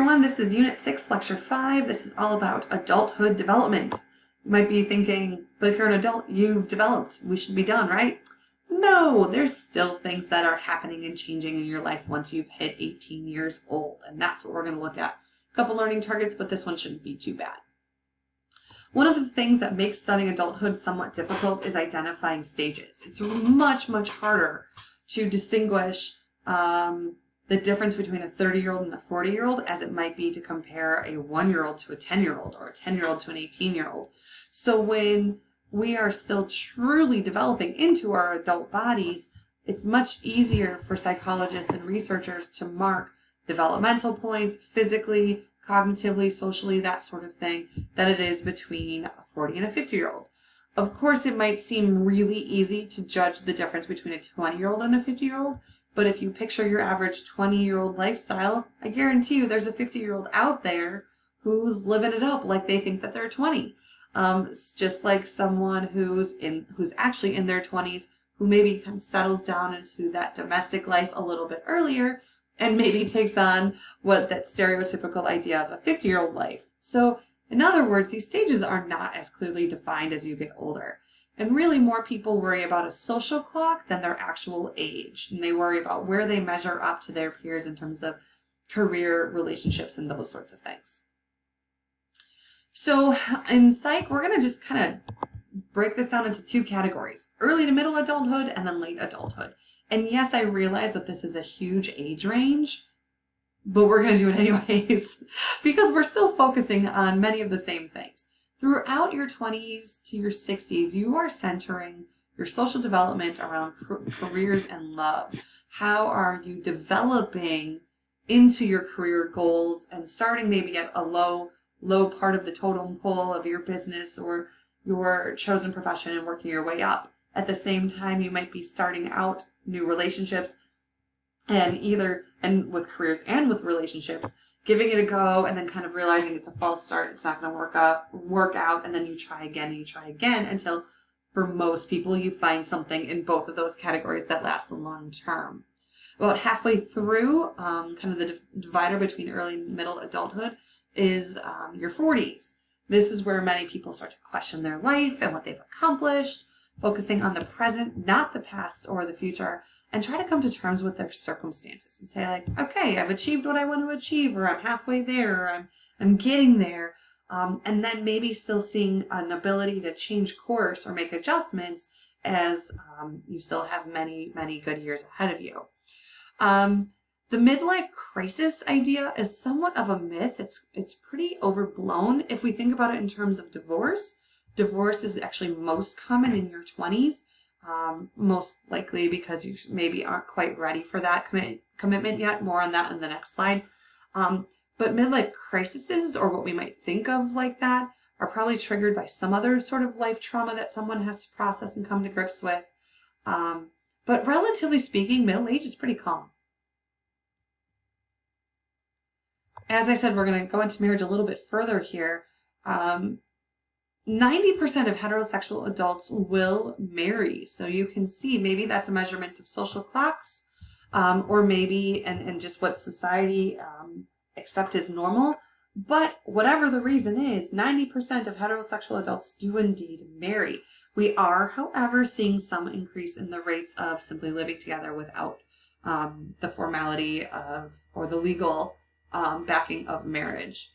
everyone, this is Unit 6, Lecture 5. This is all about adulthood development. You might be thinking, but if you're an adult, you've developed. We should be done, right? No, there's still things that are happening and changing in your life once you've hit 18 years old, and that's what we're going to look at. A couple learning targets, but this one shouldn't be too bad. One of the things that makes studying adulthood somewhat difficult is identifying stages. It's much, much harder to distinguish the difference between a 30-year-old and a 40-year-old as it might be to compare a 1-year-old to a 10-year-old or a 10-year-old to an 18-year-old. So when we are still truly developing into our adult bodies, it's much easier for psychologists and researchers to mark developmental points physically, cognitively, socially, that sort of thing, than it is between a 40 and a 50-year-old. Of course, it might seem really easy to judge the difference between a 20-year-old and a 50-year-old, but if you picture your average 20-year-old lifestyle, I guarantee you there's a 50-year-old out there who's living it up like they think that they're 20. It's just like someone who's actually in their 20s, who maybe kind of settles down into that domestic life a little bit earlier and maybe takes on what that stereotypical idea of a 50-year-old life. So in other words, these stages are not as clearly defined as you get older. And really more people worry about a social clock than their actual age. And they worry about where they measure up to their peers in terms of career, relationships, and those sorts of things. So in psych, we're going to just kind of break this down into two categories: early to middle adulthood and then late adulthood. And yes, I realize that this is a huge age range, but we're going to do it anyways because we're still focusing on many of the same things. Throughout your 20s to your 60s, you are centering your social development around careers and love. How are you developing into your career goals and starting maybe at a low part of the totem pole of your business or your chosen profession and working your way up? At the same time, you might be starting out new relationships and with careers and with relationships, giving it a go and then kind of realizing it's a false start, it's not going to work out, and then you try again and you try again until, for most people, you find something in both of those categories that lasts a long term. About halfway through, kind of the divider between early and middle adulthood is your 40s. This is where many people start to question their life and what they've accomplished, focusing on the present, not the past or the future, and try to come to terms with their circumstances and say, like, okay, I've achieved what I want to achieve, or I'm halfway there, or I'm getting there. And then maybe still seeing an ability to change course or make adjustments as you still have many, many good years ahead of you. The midlife crisis idea is somewhat of a myth. It's pretty overblown. If we think about it in terms of divorce, divorce is actually most common in your 20s. Most likely because you maybe aren't quite ready for that commitment yet. More on that in the next slide. But midlife crises, or what we might think of like that, are probably triggered by some other sort of life trauma that someone has to process and come to grips with. But relatively speaking, middle age is pretty calm. As I said, we're going to go into marriage a little bit further here. 90% of heterosexual adults will marry. So you can see maybe that's a measurement of social clocks, or maybe, and just what society accepts as normal. But whatever the reason is, 90% of heterosexual adults do indeed marry. We are, however, seeing some increase in the rates of simply living together without the formality of, or the legal backing of marriage.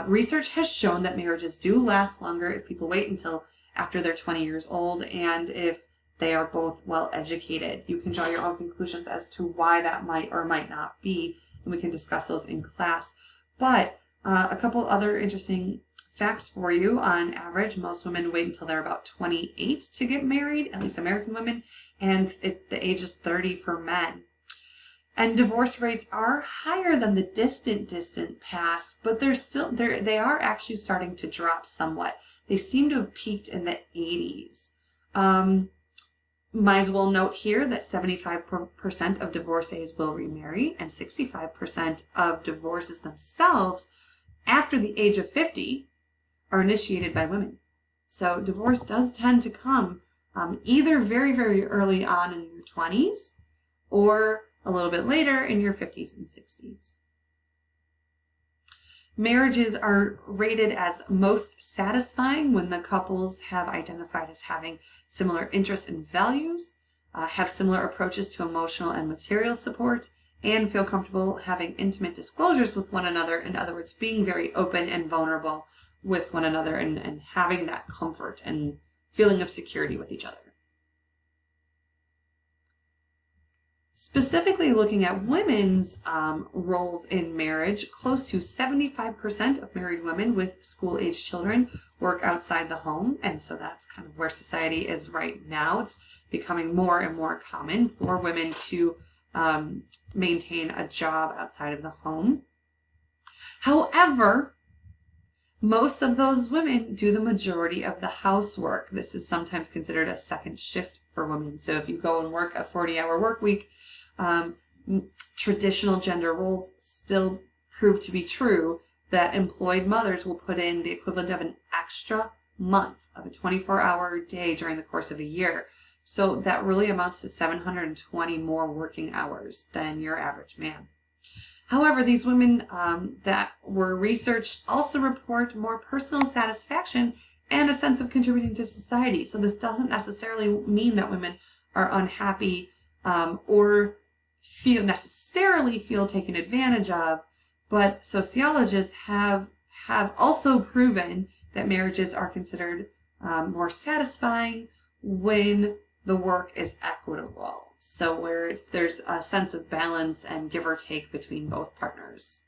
Research has shown that marriages do last longer if people wait until after they're 20 years old and if they are both well educated. You can draw your own conclusions as to why that might or might not be, and we can discuss those in class. But a couple other interesting facts for you. On average, most women wait until they're about 28 to get married, at least American women, and the age is 30 for men. And divorce rates are higher than the distant past, but they are actually starting to drop somewhat. They seem to have peaked in the 80s. Might as well note here that 75% of divorcees will remarry, and 65% of divorces themselves after the age of 50 are initiated by women. So divorce does tend to come either very, very early on in your 20s, or a little bit later in your 50s and 60s. Marriages are rated as most satisfying when the couples have identified as having similar interests and values, have similar approaches to emotional and material support, and feel comfortable having intimate disclosures with one another. In other words, being very open and vulnerable with one another and having that comfort and feeling of security with each other. Specifically looking at women's roles in marriage, close to 75% of married women with school-age children work outside the home, and so that's kind of where society is right now. It's becoming more and more common for women to maintain a job outside of the home. However, most of those women do the majority of the housework. This is sometimes considered a second shift for women. So if you go and work a 40-hour work week, traditional gender roles still prove to be true, that employed mothers will put in the equivalent of an extra month of a 24-hour day during the course of a year. So that really amounts to 720 more working hours than your average man. However, these women that were researched also report more personal satisfaction and a sense of contributing to society. So this doesn't necessarily mean that women are unhappy or necessarily feel taken advantage of, but sociologists have also proven that marriages are considered more satisfying when the work is equitable. So where there's a sense of balance and give or take between both partners.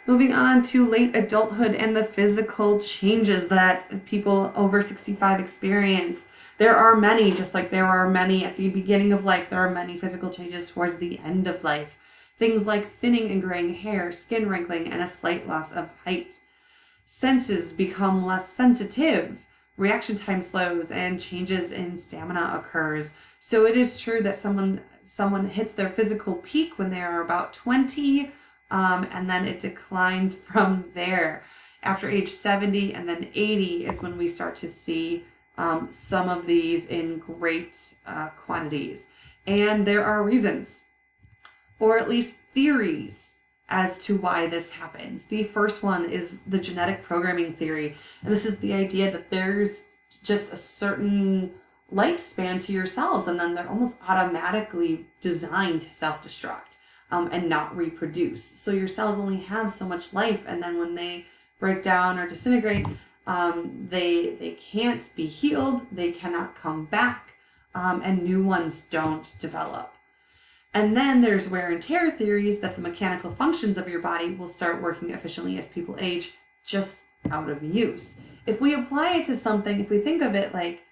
Moving on to late adulthood and the physical changes that people over 65 experience. There are many, just like there are many at the beginning of life, there are many physical changes towards the end of life. Things like thinning and graying hair, skin wrinkling, and a slight loss of height. Senses become less sensitive. Reaction time slows and changes in stamina occurs. So it is true that someone hits their physical peak when they are about 20, and then it declines from there. After age 70 and then 80 is when we start to see some of these in great quantities. And there are reasons, or at least theories, as to why this happens. The first one is the genetic programming theory. And this is the idea that there's just a certain lifespan to your cells, and then they're almost automatically designed to self-destruct and not reproduce. So your cells only have so much life, and then when they break down or disintegrate, they can't be healed, they cannot come back, and new ones don't develop. And then there's wear and tear theories that the mechanical functions of your body will start working efficiently as people age, just out of use. If we apply it to something, if we think of it like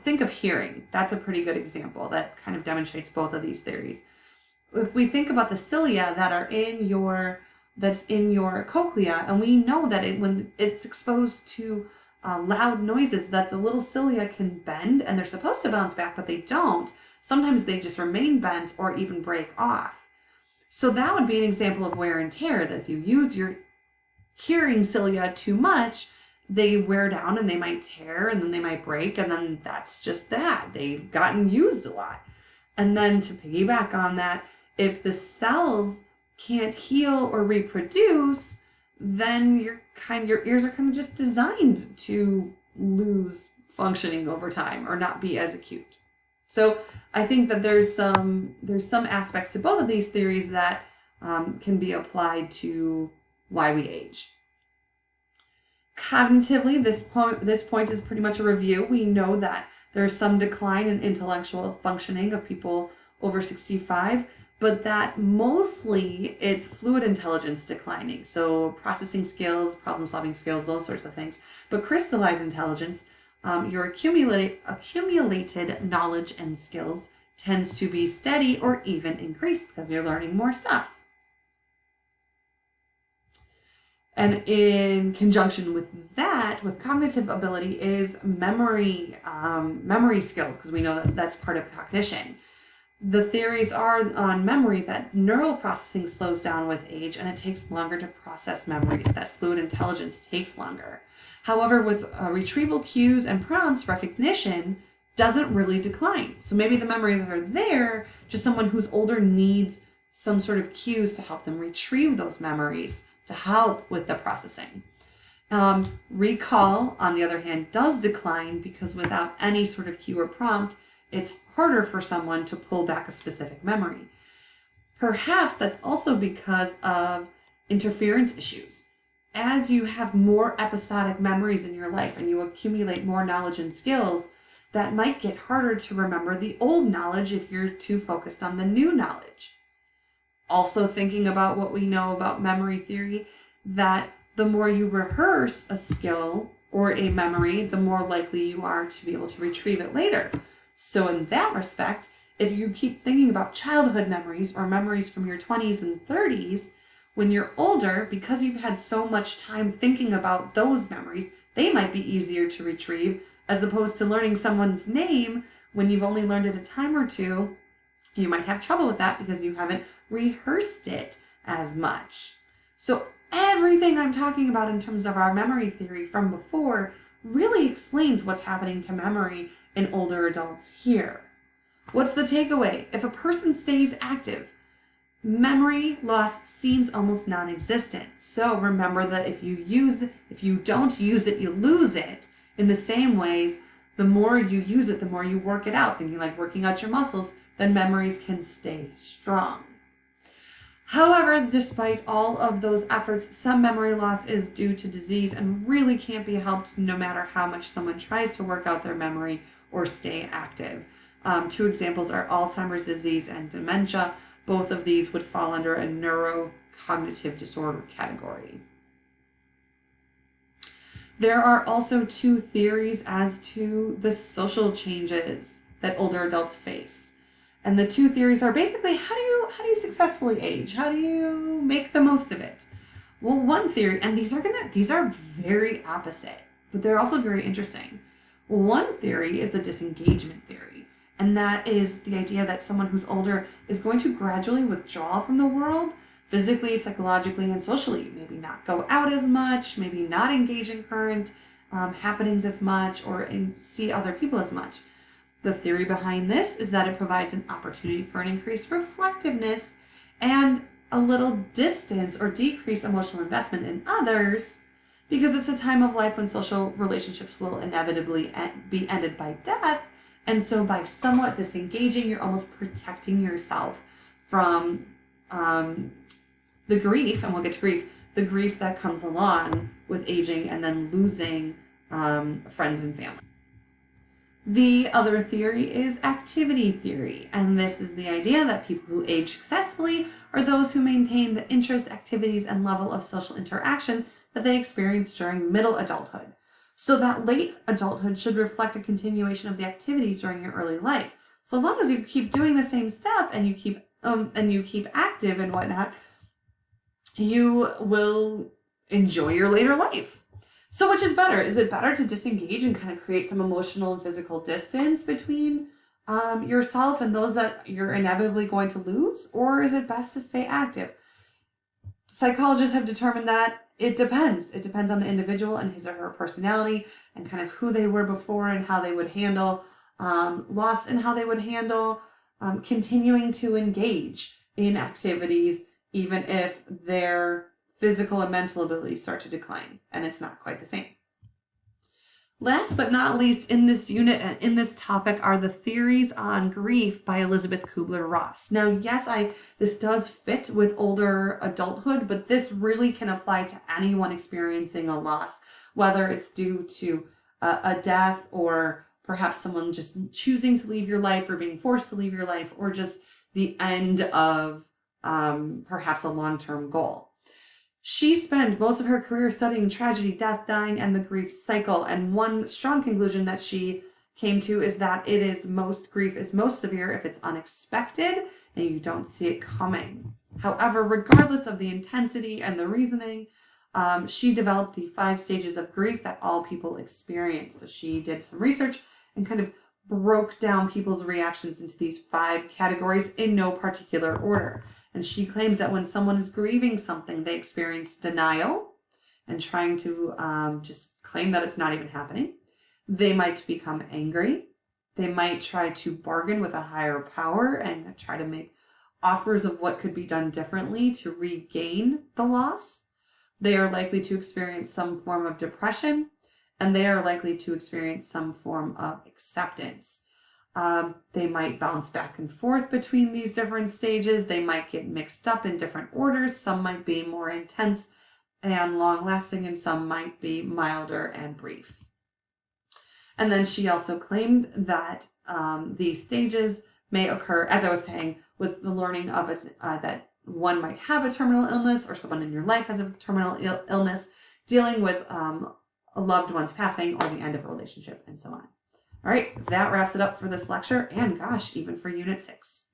think of hearing, that's a pretty good example that kind of demonstrates both of these theories. If we think about the cilia that are that's in your cochlea, and we know that when it's exposed to loud noises, that the little cilia can bend, and they're supposed to bounce back, but they don't. Sometimes they just remain bent or even break off. So that would be an example of wear and tear, that if you use your hearing cilia too much, they wear down and they might tear and then they might break, and then that's just that. They've gotten used a lot. And then to piggyback on that, if the cells can't heal or reproduce, then your ears are kind of just designed to lose functioning over time or not be as acute. So I think that there's some aspects to both of these theories that can be applied to why we age. Cognitively, this point is pretty much a review. We know that there's some decline in intellectual functioning of people over 65, but that mostly it's fluid intelligence declining. So processing skills, problem-solving skills, those sorts of things. But crystallized intelligence, your accumulated knowledge and skills tends to be steady or even increased because you're learning more stuff. And in conjunction with that, with cognitive ability, is memory skills, because we know that that's part of cognition. The theories are on memory that neural processing slows down with age, and it takes longer to process memories, that fluid intelligence takes longer. However, with retrieval cues and prompts, recognition doesn't really decline. So maybe the memories are there, just someone who's older needs some sort of cues to help them retrieve those memories to help with the processing. Recall, on the other hand, does decline because without any sort of cue or prompt, it's harder for someone to pull back a specific memory. Perhaps that's also because of interference issues. As you have more episodic memories in your life and you accumulate more knowledge and skills, that might get harder to remember the old knowledge if you're too focused on the new knowledge. Also thinking about what we know about memory theory, that the more you rehearse a skill or a memory, the more likely you are to be able to retrieve it later. So in that respect, if you keep thinking about childhood memories or memories from your 20s and 30s, when you're older, because you've had so much time thinking about those memories, they might be easier to retrieve, as opposed to learning someone's name when you've only learned it a time or two. You might have trouble with that because you haven't rehearsed it as much. So everything I'm talking about in terms of our memory theory from before really explains what's happening to memory in older adults here. What's the takeaway? If a person stays active, memory loss seems almost non-existent. So remember that if you don't use it, you lose it. In the same ways, the more you use it, the more you work it out, thinking like working out your muscles, then memories can stay strong. However, despite all of those efforts, some memory loss is due to disease and really can't be helped no matter how much someone tries to work out their memory or stay active. Two examples are Alzheimer's disease and dementia. Both of these would fall under a neurocognitive disorder category. There are also two theories as to the social changes that older adults face. And the two theories are basically, how do you successfully age? How do you make the most of it? Well, one theory, and these are very opposite, but they're also very interesting. One theory is the disengagement theory, and that is the idea that someone who's older is going to gradually withdraw from the world, physically, psychologically, and socially. Maybe not go out as much, maybe not engage in current happenings as much, or see other people as much. The theory behind this is that it provides an opportunity for an increased reflectiveness and a little distance or decreased emotional investment in others, because it's a time of life when social relationships will inevitably be ended by death. And so by somewhat disengaging, you're almost protecting yourself from the grief, and we'll get to grief, the grief that comes along with aging and then losing friends and family. The other theory is activity theory, and this is the idea that people who age successfully are those who maintain the interests, activities, and level of social interaction that they experienced during middle adulthood. So that late adulthood should reflect a continuation of the activities during your early life. So as long as you keep doing the same stuff and you keep active and whatnot, you will enjoy your later life. So which is better? Is it better to disengage and kind of create some emotional and physical distance between yourself and those that you're inevitably going to lose? Or is it best to stay active? Psychologists have determined that it depends. It depends on the individual and his or her personality and kind of who they were before and how they would handle loss and how they would handle continuing to engage in activities even if their physical and mental abilities start to decline, and it's not quite the same. Last but not least in this unit and in this topic are the theories on grief by Elizabeth Kubler-Ross. Now, yes, this does fit with older adulthood, but this really can apply to anyone experiencing a loss, whether it's due to a death or perhaps someone just choosing to leave your life or being forced to leave your life, or just the end of perhaps a long-term goal. She spent most of her career studying tragedy, death, dying, and the grief cycle. And one strong conclusion that she came to is that grief is most severe if it's unexpected and you don't see it coming. However, regardless of the intensity and the reasoning, she developed the 5 stages of grief that all people experience. So she did some research and kind of broke down people's reactions into these 5 categories in no particular order. And she claims that when someone is grieving something, they experience denial and trying to just claim that it's not even happening. They might become angry. They might try to bargain with a higher power and try to make offers of what could be done differently to regain the loss. They are likely to experience some form of depression, and they are likely to experience some form of acceptance. They might bounce back and forth between these different stages. They might get mixed up in different orders. Some might be more intense and long-lasting, and some might be milder and brief. And then she also claimed that these stages may occur, as I was saying, with the learning of it, that one might have a terminal illness or someone in your life has a terminal illness, dealing with a loved one's passing or the end of a relationship, and so on. All right, that wraps it up for this lecture, and gosh, even for Unit 6.